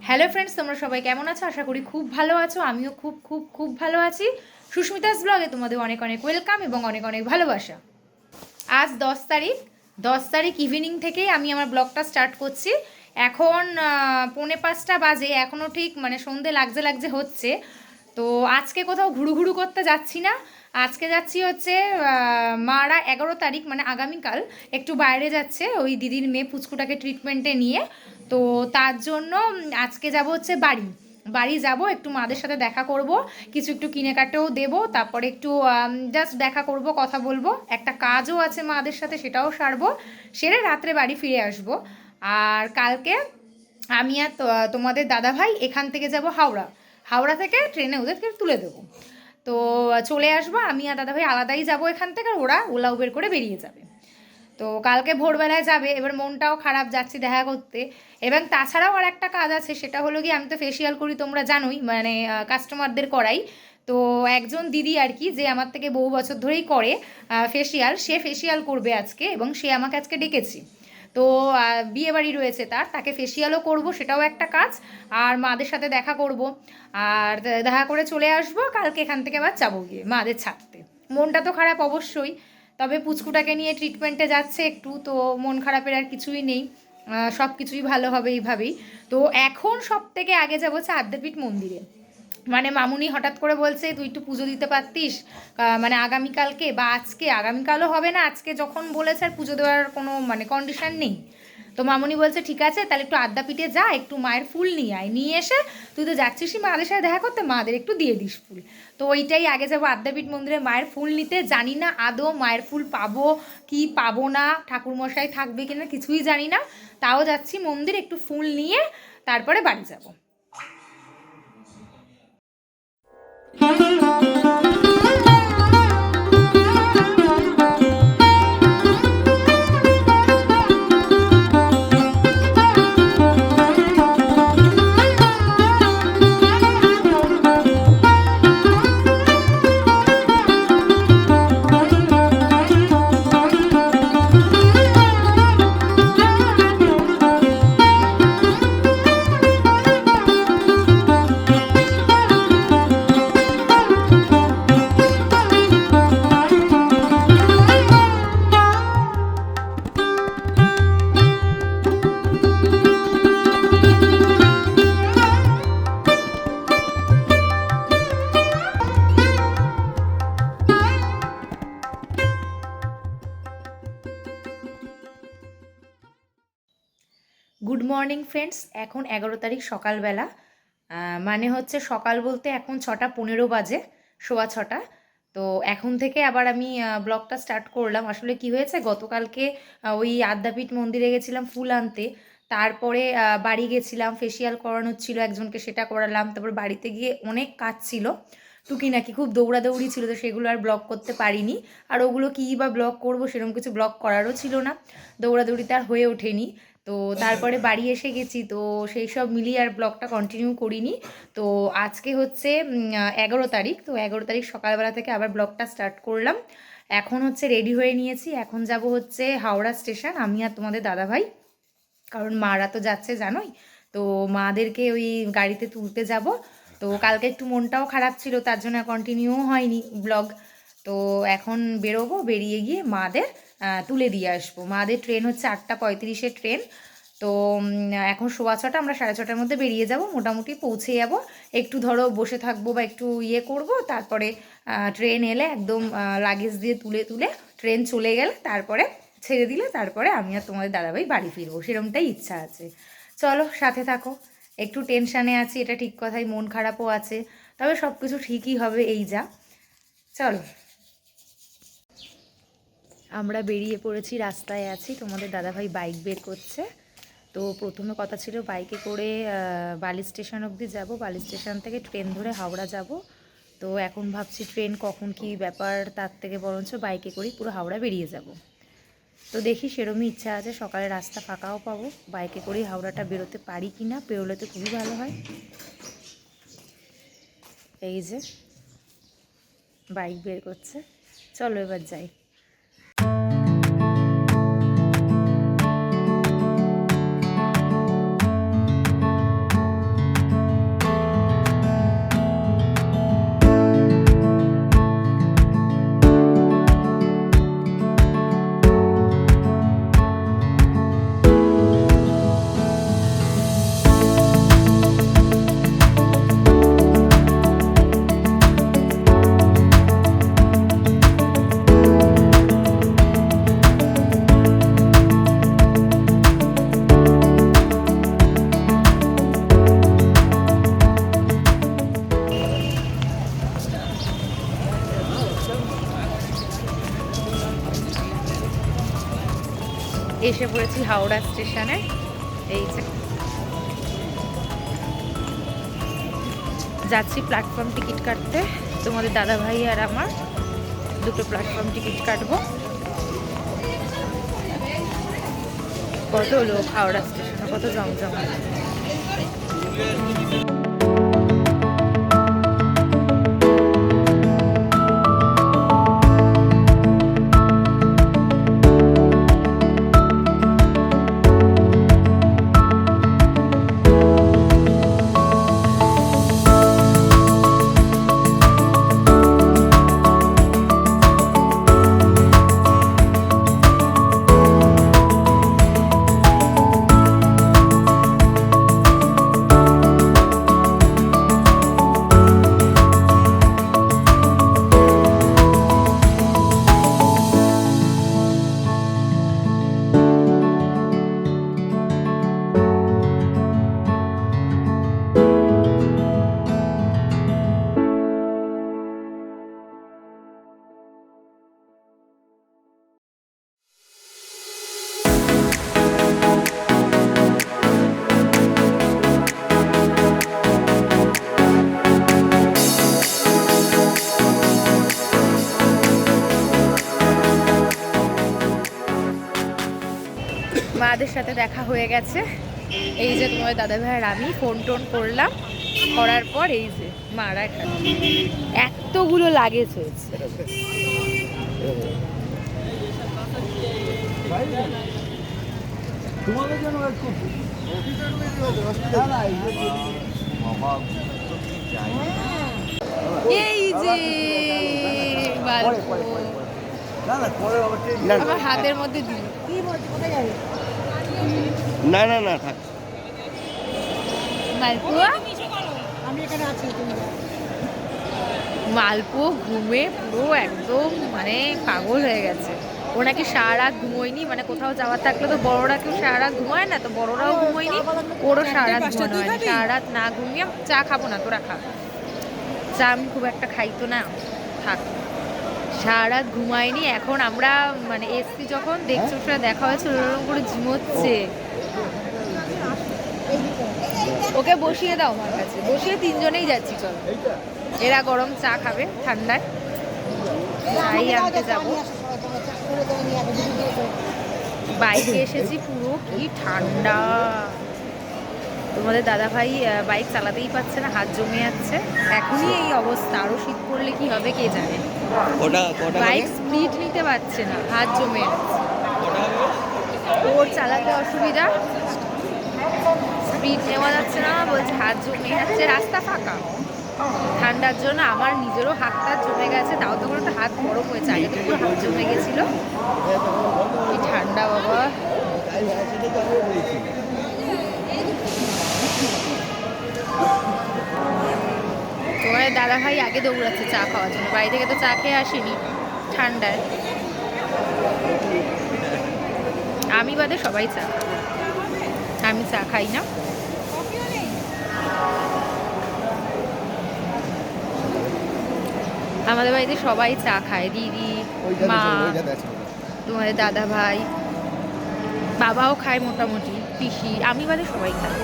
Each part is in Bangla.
হ্যালো ফ্রেন্ডস, তোমরা সবাই কেমন আছো? আশা করি খুব ভালো আছো। আমিও খুব খুব খুব ভালো আছি। সুস্মিতাস ব্লগে তোমাদের অনেক অনেক ওয়েলকাম এবং অনেক অনেক ভালোবাসা। আজ 10 তারিখ, 10 তারিখ ইভিনিং থেকেই আমি আমার ব্লগটা স্টার্ট করছি। এখন 4:45 বাজে, এখনও ঠিক মানে সন্ধে লাগছে লাগছে হচ্ছে। তো আজকে কোথাও ঘুরু ঘুরু করতে যাচ্ছি না। আজকে যাচ্ছি হচ্ছে মারা 11 তারিখ মানে আগামীকাল একটু বাইরে যাচ্ছে ওই দিদির মেয়ে পুচকুটাকে ট্রিটমেন্টে নিয়ে। তো তার জন্য আজকে যাব হচ্ছে বাড়ি বাড়ি যাব, একটু মাদের সাথে দেখা করব, কিছু একটু কিনে কাটেও দেবো, তারপরে একটু জাস্ট দেখা করব, কথা বলবো, একটা কাজও আছে মাদের সাথে সেটাও সারবো, সেরে রাত্রে বাড়ি ফিরে আসব। আর কালকে আমি আর তোমাদের দাদাভাই এখান থেকে যাব হাওড়া। হাওড়া থেকে ট্রেনে ওদেরকে তুলে দেবো। তো চলে আসবো, আমি আর দাদাভাই আলাদাই যাব এখান থেকে, আর ওরা ওলা উবের করে বেরিয়ে যাবে। তো কালকে ভোরবেলায় যাবে, এবার মনটাও খারাপ, যাচ্ছি দেখা করতে। এবং তাছাড়াও আর একটা কাজ আছে, সেটা হলো কি, আমি তো ফেসিয়াল করি তোমরা জানোই, মানে কাস্টমারদের করাই। তো একজন দিদি আর কি, যে আমার থেকে বহু বছর ধরেই করে ফেসিয়াল, সে ফেসিয়াল করবে আজকে এবং সে আমাকে আজকে ডেকেছি। তো বিয়ে বাড়ি রয়েছে তার, তাকে ফেসিয়ালও করব, সেটাও একটা কাজ। আর মাদের সাথে দেখা করব, আর দেখা করে চলে আসবো। কালকে এখান থেকে আবার যাবো গিয়ে মাদের ছাড়তে। মনটা তো খারাপ অবশ্যই, তবে পুচকুটাকে নিয়ে ট্রিটমেন্টে যাচ্ছে একটু, তো মন খারাপের আর কিছুই নেই। সব কিছুই ভালো হবে এইভাবেই। তো এখন সব থেকে আগে যাবো হচ্ছে আদ্যাপীঠ মন্দিরে। মানে মামুনি হঠাৎ করে বলছে তুই একটু পুজো দিতে পারতিস, মানে আগামীকালকে বা আজকে, আগামীকালও হবে না, আজকে যখন বলেছে আর পুজো দেওয়ার কোনো মানে কন্ডিশন নেই। তো মামুনি বলছে ঠিক আছে, তাহলে একটু আদ্যাপীঠে যা, একটু মায়ের ফুল নিয়ে আয়, নিয়ে এসে তুই তো যাচ্ছিসই মাদের সাথে দেখা করতে, মাদের একটু দিয়ে দিস ফুল। তো ওইটাই আগে যাবো আদ্যাপীঠ মন্দিরে মায়ের ফুল নিতে। জানি না আদৌ মায়ের ফুল পাবো কি পাবো না, ঠাকুরমশাই থাকবে কিনা কিছুই জানি না, তাও যাচ্ছি মন্দির, একটু ফুল নিয়ে তারপরে বাড়ি যাবো। গুড মর্নিং ফ্রেন্ডস, এখন 11 তারিখ সকালবেলা। মানে হচ্ছে সকাল বলতে এখন 6টা 15 বাজে, 6:15। তো এখন থেকে আবার আমি ব্লগটা স্টার্ট করলাম। আসলে কি হয়েছে, গতকালকে ওই আদ্যাপীঠ মন্দিরে গেছিলাম ফুল আনতে, তারপরে বাড়ি গেছিলাম, ফেসিয়াল করানো ছিল একজনকে, সেটা করালাম। তারপর বাড়িতে গিয়ে অনেক কাজ ছিল, টুকিনাকি খুব দৌড়াদৌড়ি ছিল, তো সেগুলো আর ব্লগ করতে পারিনি। আর ওগুলো কী বা ব্লগ করবো, সেরকম কিছু ব্লগ করারও ছিল না, দৌড়াদৌড়িতে আর হয়ে ওঠেনি। তো তারপরে বাড়ি এসে গেছি, তো সেই সব মিলিয়ে আর ব্লগটা কন্টিনিউ করিনি। তো আজকে হচ্ছে 11 তারিখ, তো 11 তারিখ সকালবেলা থেকে আবার ব্লগটা স্টার্ট করলাম। এখন হচ্ছে রেডি হয়ে নিয়েছি, এখন যাব হচ্ছে হাওড়া স্টেশন, আমি আর তোমাদের দাদাভাই। কারণ মারা তো যাচ্ছে জানোই, তো মাদেরকে ওই গাড়িতে তুলতে যাব। তো কালকে একটু মনটাও খারাপ ছিল, তার জন্য কন্টিনিউ হয়নি ব্লগ। তো এখন বেরোবো, বেরিয়ে গিয়ে মাদের তুলে দিয়ে আসবো। মাদের ট্রেন হচ্ছে 8:35-এর ট্রেন। তো এখন 6:15, আমরা 6:30-টার মধ্যে বেরিয়ে যাব, মোটামুটি পৌঁছে যাব। একটু ধরো বসে থাকবো বা একটু ইয়ে করব, তারপরে ট্রেন এলে একদম লাগেজ দিয়ে তুলে তুলে ট্রেন চলে গেলে তারপরে ছেড়ে দিলে তারপরে আমি আর তোমাদের দাদাভাই বাড়ি ফিরবো, সেরকমটাই ইচ্ছা আছে। চলো সাথে থাকো। একটু টেনশানে আছি, এটা ঠিক কথাই, মন খারাপও আছে, তবে সব কিছু ঠিকই হবে এই যা। চলো, আমরা বেরিয়ে পড়েছি, রাস্তায় আছি, তোমাদের দাদাভাই বাইক বের করছে। তো প্রথমে কথা ছিল বাইকে করে বালি স্টেশন অবধি যাব, বালি স্টেশন থেকে ট্রেন ধরে হাওড়া যাব। তো এখন ভাবছি ট্রেন কখন কি ব্যাপার, তার থেকে বরঞ্চ বাইকে করেই পুরো হাওড়া বেরিয়ে যাব। তো দেখি, সেরমই ইচ্ছা আছে, সকালে রাস্তা ফাঁকাও পাবো, বাইকে করেই হাওড়াটা বেরোতে পারি কি না, বেরোলে তো খুবই ভালো হয়। এই যে বাইক বের করছে, চলো এবার যাই। এসে পড়েছি হাওড়া স্টেশনে। এই যে যাচ্ছি প্ল্যাটফর্ম টিকিট কাটতে। তোমাদের দাদা ভাই আর আমার দুটো প্ল্যাটফর্ম টিকিট কাটবো। কত লোক হাওড়া স্টেশনে, কত জমজম। মাদের সাথে দেখা হয়ে গেছে। এই যে তোমার দাদা ভাই আর আমি ফোন টোন করলাম, করার পর এই যে মারা এখানে এতগুলো লাগেজ হয়েছে। এই যে আমার হাতের মধ্যে দিল। না না না থাক। মালপোয়া, মালপো ঘুমে পুরো একদম মানে পাগল হয়ে গেছে। ও নাকি সারা রাত ঘুমোয়নি, মানে কোথাও যাওয়ার থাকলে তো বড়রা কেউ সারা রাত ঘুমায় না, তো বড়রাও ঘুমোয়নি, ওরও সারা রাত ঘুমানো হয়নি। সারা রাত না ঘুমিয়ে চা খাবো না, তোরা খা চা, আমি খুব একটা খাই তো না, থাক। সারা রাত ঘুমায়নি। এখন আমরা মানে এসছি যখন দেখছি ওর সাথে দেখা হয়েছে, ওরকম করে ঝিমোচ্ছে। ওকে বসিয়ে দাও আমার কাছে, বসিয়ে তিনজনেই যাচ্ছি। চলো, এরা গরম চা খাবে ঠান্ডায়, চাই আনতে যাবো। বাইকে এসেছি, পুরো কি ঠান্ডা। তোমাদের দাদা ভাই বাইক চালাতেই পারছে না, হাত জমে যাচ্ছে। এখনই এই অবস্থা, আরো শীত পড়লে কি হবে কে জানে। বাইক স্পিড নিতে পারছে না, হাত জমে যাচ্ছে। ওর চালাতে অসুবিধা, স্পিড নেওয়া যাচ্ছে না, বলছে হাত জমে যাচ্ছে। রাস্তা ফাঁকা, ঠান্ডার জন্য আমার নিজেরও হাতটা জমে গেছে। তাও তো কোনো হাত গরম হয়েছে, আগে তো পুরো হাত জমে গেছিল। কি ঠান্ডা বাবা। তোমার দাদা ভাই আগে দৌড়াচ্ছে চা খাওয়ার জন্য, বাড়ি থেকে তো চা খেয়ে আসেনি ঠান্ডায়। আমি বাদে সবাই চা, আমি চা খাই না। আমাদের বাড়িতে সবাই চা খায়, দিদি, মা, তোমাদের দাদা ভাই, বাবাও খায় মোটামুটি, পিসি, আমি বাদে সবাই খায়।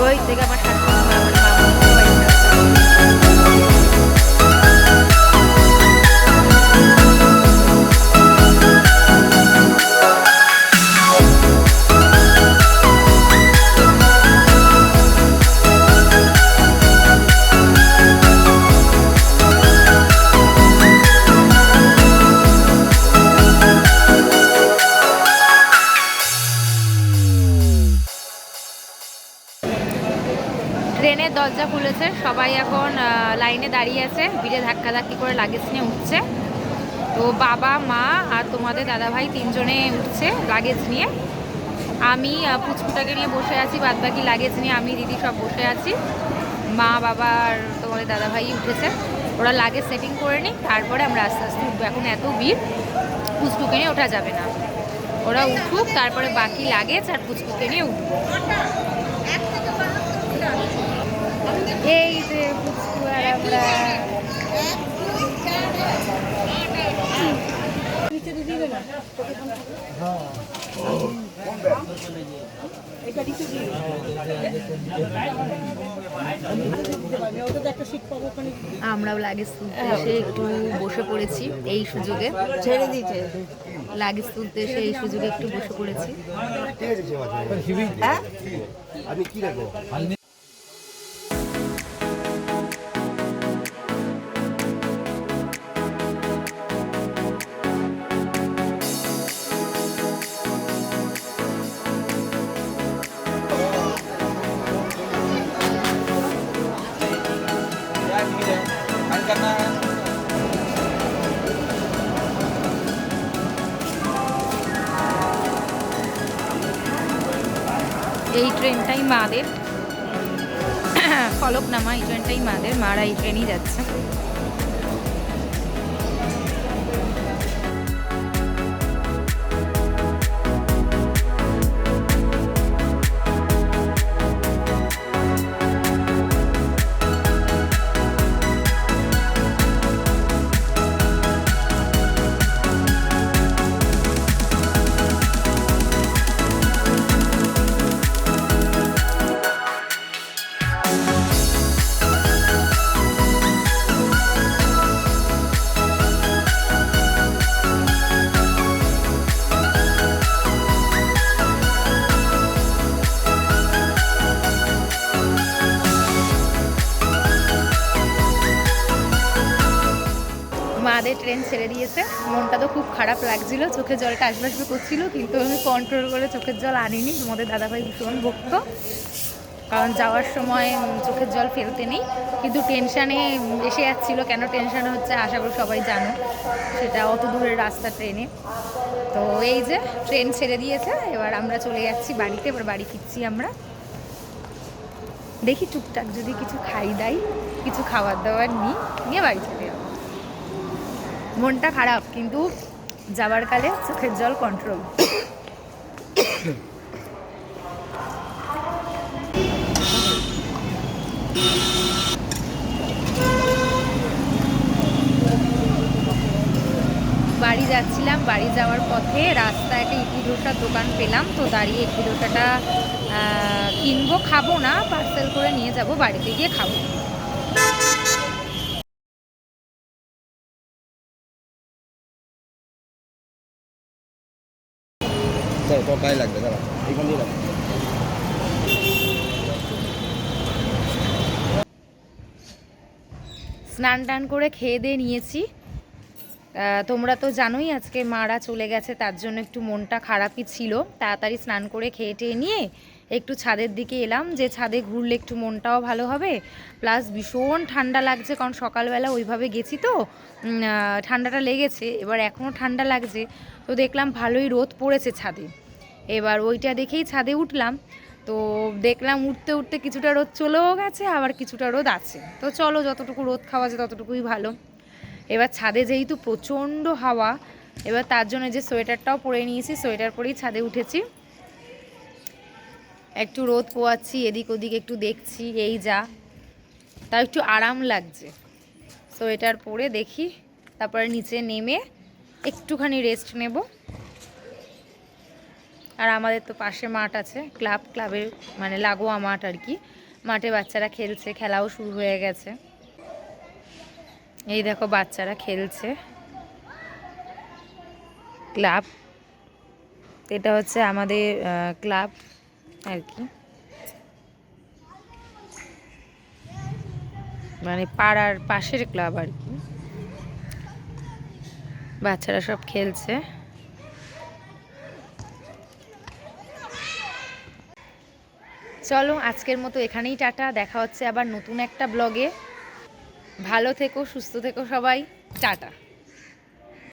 ওই থেকে আমার শাশুড়ি মা, আমার মামা সবাই খায়। ট্রেনের দরজা খুলেছে, সবাই এখন লাইনে দাঁড়িয়ে আছে, ভিড়ে ধাক্কাধাক্কি করে লাগেজ নিয়ে উঠছে। তো বাবা, মা আর তোমাদের দাদাভাই তিনজনে উঠছে লাগেজ নিয়ে। আমি পুচকুটাকে নিয়ে বসে আছি, বাদবাকি লাগেজ নিয়ে আমি, দিদি সব বসে আছি। মা, বাবা আর তোমাদের দাদাভাই উঠেছে। ওরা লাগেজ সেটিং করে নিই, তারপরে আমরা আস্তে আস্তে উঠবো। এখন এত ভিড়, পুচকুকে নিয়ে ওঠা যাবে না। ওরা উঠুক, তারপরে বাকি লাগেজ আর পুচকুকে নিয়ে উঠবো। এই যে পুচকু আর আমরা। আমরাও লাগেজ তুলতে এসে একটু বসে পড়েছি এই সুযোগে, ছেড়ে দিয়েছে। লাগেজ তুলতে এসে এই সুযোগে একটু বসে পড়েছি। হ্যাঁ আমি কি রাখবো? এই ট্রেনটাই মাদের, ফলকনামা, এই ট্রেনটাই মাদের, মারা এই ট্রেনেই যাচ্ছে। মাদের ট্রেন ছেড়ে দিয়েছে, মনটা তো খুব খারাপ লাগছিল, চোখের জলটা আসবে আসবে করছিল, কিন্তু আমি কন্ট্রোল করে চোখের জল আনিনি। তোমাদের দাদাভাই ভীষণ ভক্ত, কারণ যাওয়ার সময় চোখের জল ফেলতে নেই, কিন্তু টেনশানে এসে যাচ্ছিলো। কেন টেনশানে হচ্ছে আশা করি সবাই জানো, সেটা অত দূরের রাস্তা ট্রেনে। তো এই যে ট্রেন ছেড়ে দিয়েছে, এবার আমরা চলে যাচ্ছি বাড়িতে, এবার বাড়ি ফিরছি আমরা। দেখি টুকটাক যদি কিছু খাই দাই, কিছু খাবার দাবার নিয়ে বাড়ি চলে যাবো। মনটা খারাপ, কিন্তু যাবার কালে চোখের জল কন্ট্রোল। বাড়ি যাচ্ছিলাম, বাড়ি যাওয়ার পথে রাস্তায় একটা ইডলি ধোসার দোকান পেলাম, তো দাঁড়িয়ে ইডলি ধোসাটা কিনবো, খাবো না, পার্সেল করে নিয়ে যাব, বাড়িতে গিয়ে খাবো। তোর গায়ে লাগবে, দাঁড়া এইখান দিয়ে রাখ। স্নান টান করে খেয়ে দিয়ে নিয়েছি। তোমরা তো জানোই আজকে মারা চলে গেছে, তার জন্য একটু মনটা খারাপই ছিল। তাড়াতাড়ি স্নান করে খেয়ে টেয়ে নিয়ে একটু ছাদের দিকে এলাম, যে ছাদে ঘুরলে একটু মনটাও ভালো হবে, প্লাস ভীষণ ঠান্ডা লাগছে, কারণ সকালবেলা ওইভাবে গেছি তো ঠান্ডাটা লেগেছে, এবার এখনও ঠান্ডা লাগছে। তো দেখলাম ভালোই রোদ পড়েছে ছাদে, এবার ওইটা দেখেই ছাদে উঠলাম। তো দেখলাম উঠতে উঠতে কিছুটা রোদ চলেও গেছে, আবার কিছুটা রোদ আছে, তো চলো যতটুকু রোদ খাওয়া যায় ততটুকুই ভালো। এবার ছাদে যেহেতু প্রচণ্ড হাওয়া, এবার তার জন্য যে সোয়েটারটাও পরে নিয়েছি, সোয়েটার পরেই ছাদে উঠেছি। একটু রোদ পোয়াচ্ছি, এদিক ওদিক একটু দেখছি, এই যা, তাও একটু আরাম লাগছে। সোয়েটার পরে দেখি, তারপরে নিচে নেমে একটুখানি রেস্ট নেব। আর আমাদের তো পাশে মাঠ আছে, ক্লাবের মানে লাগোয়া মাঠ আর কি, মাঠে বাচ্চারা খেলছে, খেলাও শুরু হয়ে গেছে। এই দেখো বাচ্চারা খেলছে, ক্লাব, এটা হচ্ছে আমাদের ক্লাব আর কি, মানে পাড়ার পাশের ক্লাব আর কি। বাচ্চারা সব খেলছে। চলো আজকের মতো এখানেই টাটা, দেখা হচ্ছে আবার নতুন একটা ব্লগে। ভালো থেকো, সুস্থ থেকো সবাই, টাটা।